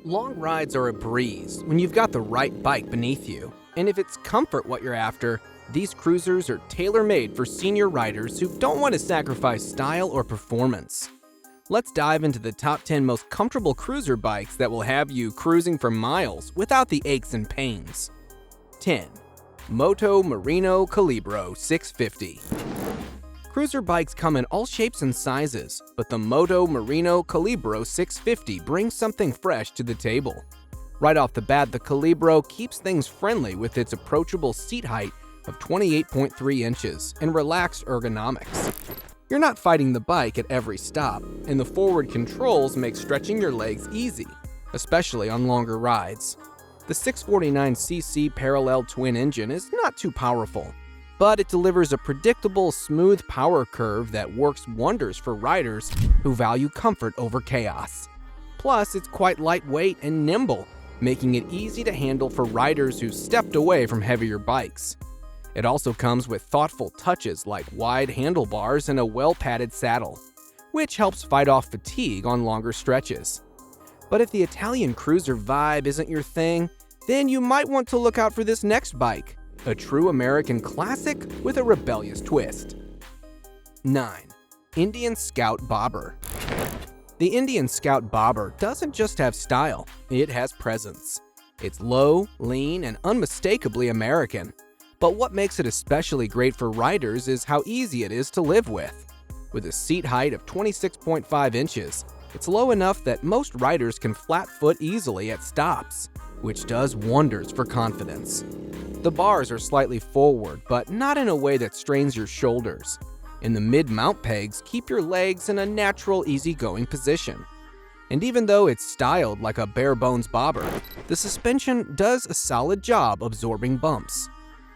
Long rides are a breeze when you've got the right bike beneath you. And if it's comfort what you're after, these cruisers are tailor-made for senior riders who don't want to sacrifice style or performance. Let's dive into the top 10 most comfortable cruiser bikes that will have you cruising for miles without the aches and pains. 10. Moto Marino Calibro 650. Cruiser bikes come in all shapes and sizes, but the Moto Marino Calibbro 650 brings something fresh to the table. Right off the bat, the Calibbro keeps things friendly with its approachable seat height of 28.3 inches and relaxed ergonomics. You're not fighting the bike at every stop, and the forward controls make stretching your legs easy, especially on longer rides. The 649cc parallel twin engine is not too powerful, but it delivers a predictable, smooth power curve that works wonders for riders who value comfort over chaos. Plus, it's quite lightweight and nimble, making it easy to handle for riders who stepped away from heavier bikes. It also comes with thoughtful touches like wide handlebars and a well-padded saddle, which helps fight off fatigue on longer stretches. But if the Italian cruiser vibe isn't your thing, then you might want to look out for this next bike, a true American classic with a rebellious twist. 9. Indian Scout Bobber. The Indian Scout Bobber doesn't just have style, it has presence. It's low, lean, and unmistakably American. But what makes it especially great for riders is how easy it is to live with. With a seat height of 26.5 inches, it's low enough that most riders can flat foot easily at stops, which does wonders for confidence. The bars are slightly forward, but not in a way that strains your shoulders. And the mid-mount pegs keep your legs in a natural, easygoing position. And even though it's styled like a bare-bones bobber, the suspension does a solid job absorbing bumps.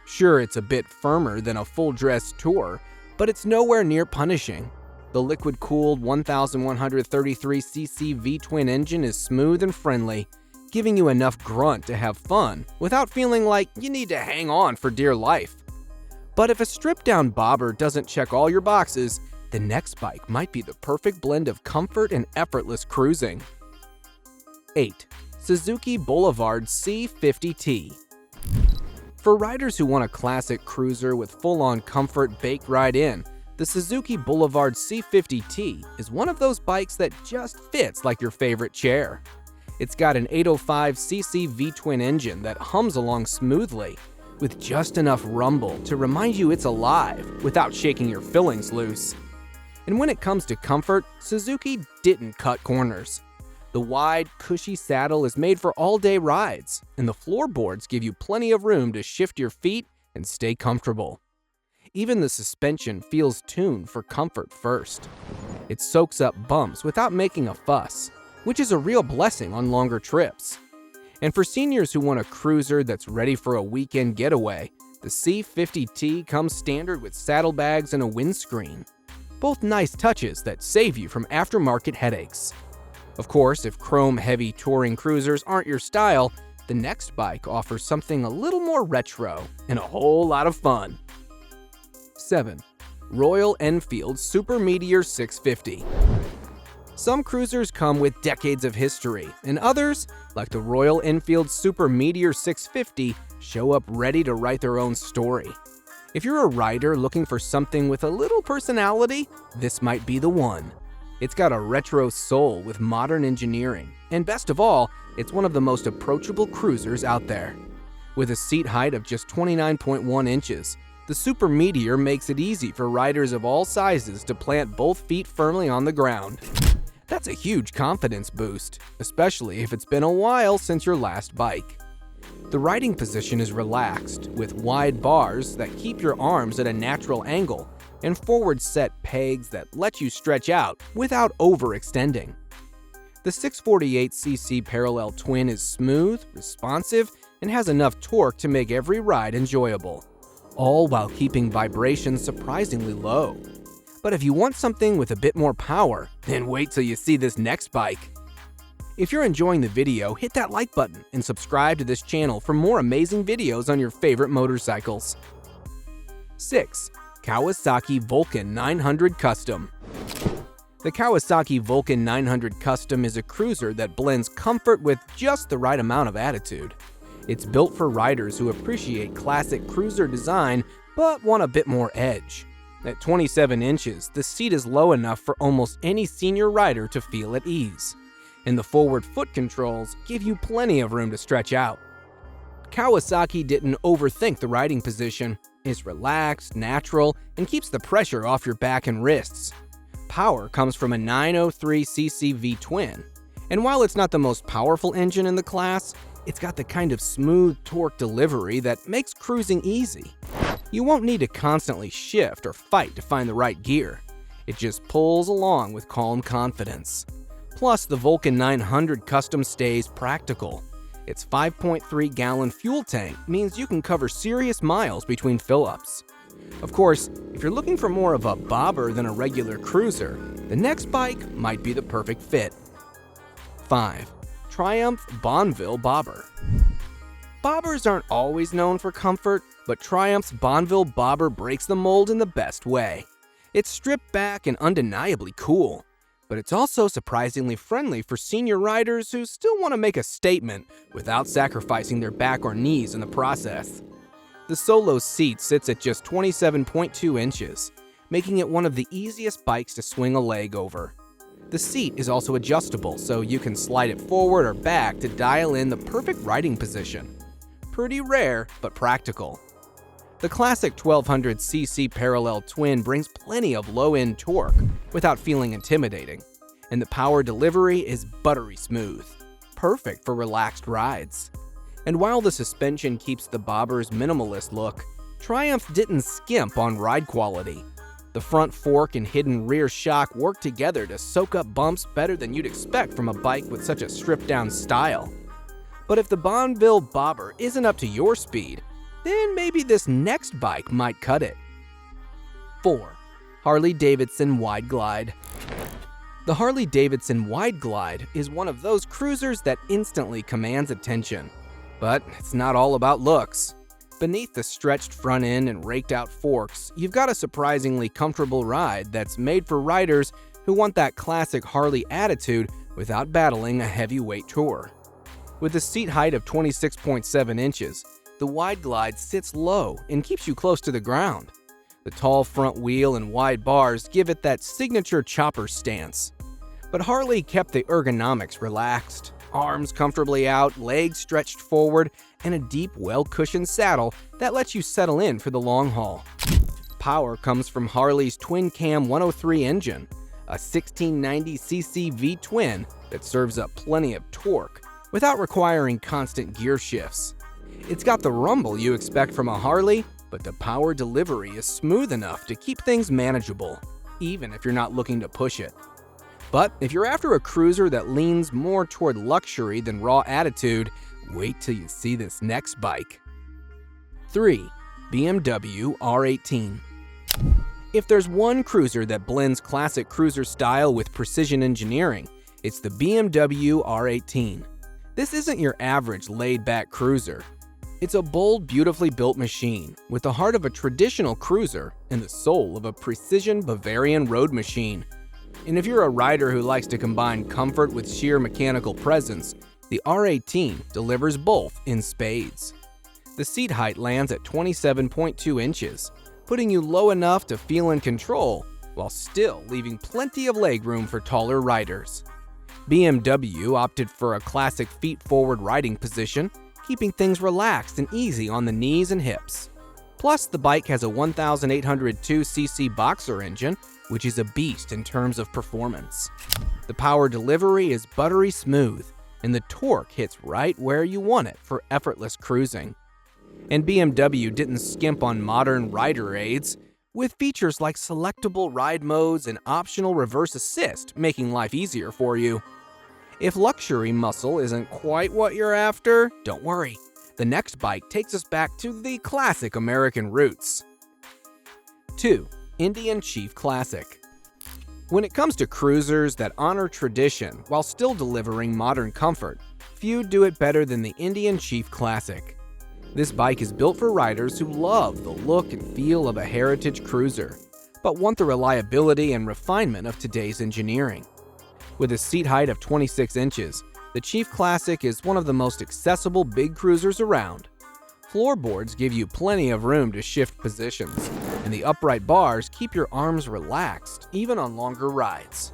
Sure, it's a bit firmer than a full-dress Tour, but it's nowhere near punishing. The liquid-cooled 1133cc V-twin engine is smooth and friendly, giving you enough grunt to have fun without feeling like you need to hang on for dear life. But if a stripped-down bobber doesn't check all your boxes, the next bike might be the perfect blend of comfort and effortless cruising. 8. Suzuki Boulevard C50T. For riders who want a classic cruiser with full-on comfort baked right in, the Suzuki Boulevard C50T is one of those bikes that just fits like your favorite chair. It's got an 805cc V-twin engine that hums along smoothly, with just enough rumble to remind you it's alive without shaking your fillings loose. And when it comes to comfort, Suzuki didn't cut corners. The wide, cushy saddle is made for all-day rides, and the floorboards give you plenty of room to shift your feet and stay comfortable. Even the suspension feels tuned for comfort first. It soaks up bumps without making a fuss, which is a real blessing on longer trips. And for seniors who want a cruiser that's ready for a weekend getaway, the C50T comes standard with saddlebags and a windscreen. Both nice touches that save you from aftermarket headaches. Of course, if chrome-heavy touring cruisers aren't your style, the next bike offers something a little more retro and a whole lot of fun. 7. Royal Enfield Super Meteor 650. Some cruisers come with decades of history, and others, like the Royal Enfield Super Meteor 650, show up ready to write their own story. If you're a rider looking for something with a little personality, this might be the one. It's got a retro soul with modern engineering, and best of all, it's one of the most approachable cruisers out there. With a seat height of just 29.1 inches, the Super Meteor makes it easy for riders of all sizes to plant both feet firmly on the ground. That's a huge confidence boost, especially if it's been a while since your last bike. The riding position is relaxed, with wide bars that keep your arms at a natural angle and forward-set pegs that let you stretch out without overextending. The 648cc parallel twin is smooth, responsive, and has enough torque to make every ride enjoyable, all while keeping vibrations surprisingly low. But if you want something with a bit more power, then wait till you see this next bike. If you're enjoying the video, hit that like button and subscribe to this channel for more amazing videos on your favorite motorcycles. 6. Kawasaki Vulcan 900 Custom. The Kawasaki Vulcan 900 Custom is a cruiser that blends comfort with just the right amount of attitude. It's built for riders who appreciate classic cruiser design but want a bit more edge. At 27 inches, the seat is low enough for almost any senior rider to feel at ease, and the forward foot controls give you plenty of room to stretch out. Kawasaki didn't overthink the riding position. It's relaxed, natural, and keeps the pressure off your back and wrists. Power comes from a 903cc V-twin, and while it's not the most powerful engine in the class, it's got the kind of smooth torque delivery that makes cruising easy. You won't need to constantly shift or fight to find the right gear. It just pulls along with calm confidence. Plus, the Vulcan 900 Custom stays practical. Its 5.3-gallon fuel tank means you can cover serious miles between fill-ups. Of course, if you're looking for more of a bobber than a regular cruiser, the next bike might be the perfect fit. 5. Triumph Bonneville Bobber. Bobbers aren't always known for comfort, but Triumph's Bonneville Bobber breaks the mold in the best way. It's stripped back and undeniably cool, but it's also surprisingly friendly for senior riders who still want to make a statement without sacrificing their back or knees in the process. The solo seat sits at just 27.2 inches, making it one of the easiest bikes to swing a leg over. The seat is also adjustable, so you can slide it forward or back to dial in the perfect riding position. Pretty rare, but practical. The classic 1200cc parallel twin brings plenty of low-end torque without feeling intimidating, and the power delivery is buttery smooth, perfect for relaxed rides. And while the suspension keeps the Bobber's minimalist look, Triumph didn't skimp on ride quality. The front fork and hidden rear shock work together to soak up bumps better than you'd expect from a bike with such a stripped-down style. But if the Bonneville Bobber isn't up to your speed, then maybe this next bike might cut it. 4. Harley-Davidson Wide Glide. The Harley-Davidson Wide Glide is one of those cruisers that instantly commands attention. But it's not all about looks. Beneath the stretched front end and raked out forks, you've got a surprisingly comfortable ride that's made for riders who want that classic Harley attitude without battling a heavyweight tour. With a seat height of 26.7 inches, the Wide Glide sits low and keeps you close to the ground. The tall front wheel and wide bars give it that signature chopper stance. But Harley kept the ergonomics relaxed. Arms comfortably out, legs stretched forward, and a deep, well-cushioned saddle that lets you settle in for the long haul. Power comes from Harley's twin-cam 103 engine, a 1690cc V-twin that serves up plenty of torque without requiring constant gear shifts. It's got the rumble you expect from a Harley, but the power delivery is smooth enough to keep things manageable, even if you're not looking to push it. But if you're after a cruiser that leans more toward luxury than raw attitude, wait till you see this next bike. 3. BMW R18. If there's one cruiser that blends classic cruiser style with precision engineering, it's the BMW R18. This isn't your average laid-back cruiser. It's a bold, beautifully built machine with the heart of a traditional cruiser and the soul of a precision Bavarian road machine. And if you're a rider who likes to combine comfort with sheer mechanical presence, the R18 delivers both in spades. The seat height lands at 27.2 inches, putting you low enough to feel in control while still leaving plenty of legroom for taller riders. BMW opted for a classic feet-forward riding position, keeping things relaxed and easy on the knees and hips. Plus, the bike has a 1,802cc boxer engine, which is a beast in terms of performance. The power delivery is buttery smooth, and the torque hits right where you want it for effortless cruising. And BMW didn't skimp on modern rider aids, with features like selectable ride modes and optional reverse assist making life easier for you. If luxury muscle isn't quite what you're after, don't worry. The next bike takes us back to the classic American roots. 2. Indian Chief Classic. When it comes to cruisers that honor tradition while still delivering modern comfort, few do it better than the Indian Chief Classic. This bike is built for riders who love the look and feel of a heritage cruiser. but want the reliability and refinement of today's engineering. With a seat height of 26 inches, the Chief Classic is one of the most accessible big cruisers around. Floorboards give you plenty of room to shift positions, and the upright bars keep your arms relaxed, even on longer rides.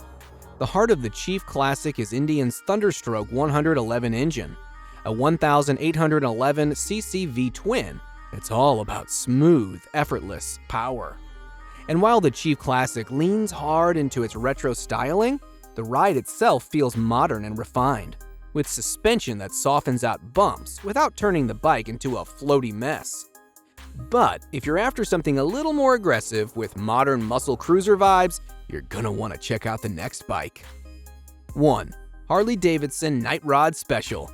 The heart of the Chief Classic is Indian's Thunderstroke 111 engine, a 1,811cc V-twin. It's all about smooth, effortless power. And while the Chief Classic leans hard into its retro styling, the ride itself feels modern and refined, with suspension that softens out bumps without turning the bike into a floaty mess. But if you're after something a little more aggressive with modern muscle cruiser vibes, you're gonna want to check out the next bike. 1. Harley-Davidson Night Rod Special.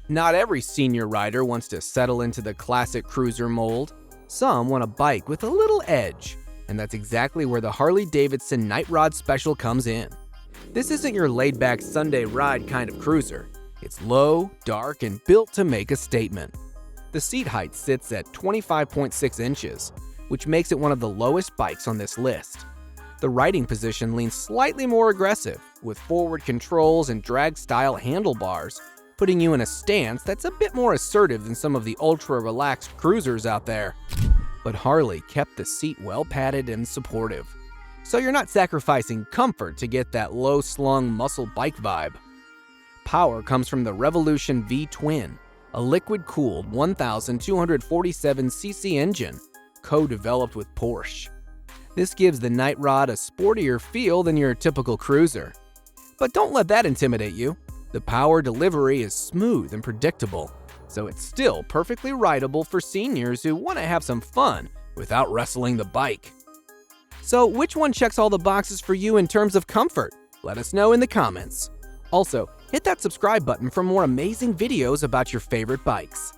Not every senior rider wants to settle into the classic cruiser mold. Some want a bike with a little edge, and that's exactly where the Harley-Davidson Night Rod Special comes in. This isn't your laid-back Sunday ride kind of cruiser. It's low, dark, and built to make a statement. The seat height sits at 25.6 inches, which makes it one of the lowest bikes on this list. The riding position leans slightly more aggressive, with forward controls and drag-style handlebars, putting you in a stance that's a bit more assertive than some of the ultra-relaxed cruisers out there. But Harley kept the seat well padded and supportive, so you're not sacrificing comfort to get that low-slung muscle bike vibe. Power comes from the Revolution V-twin, a liquid-cooled 1,247cc engine, co-developed with Porsche. This gives the Night Rod a sportier feel than your typical cruiser. But don't let that intimidate you. The power delivery is smooth and predictable, so it's still perfectly rideable for seniors who want to have some fun without wrestling the bike. So which one checks all the boxes for you in terms of comfort? Let us know in the comments. Also, hit that subscribe button for more amazing videos about your favorite bikes.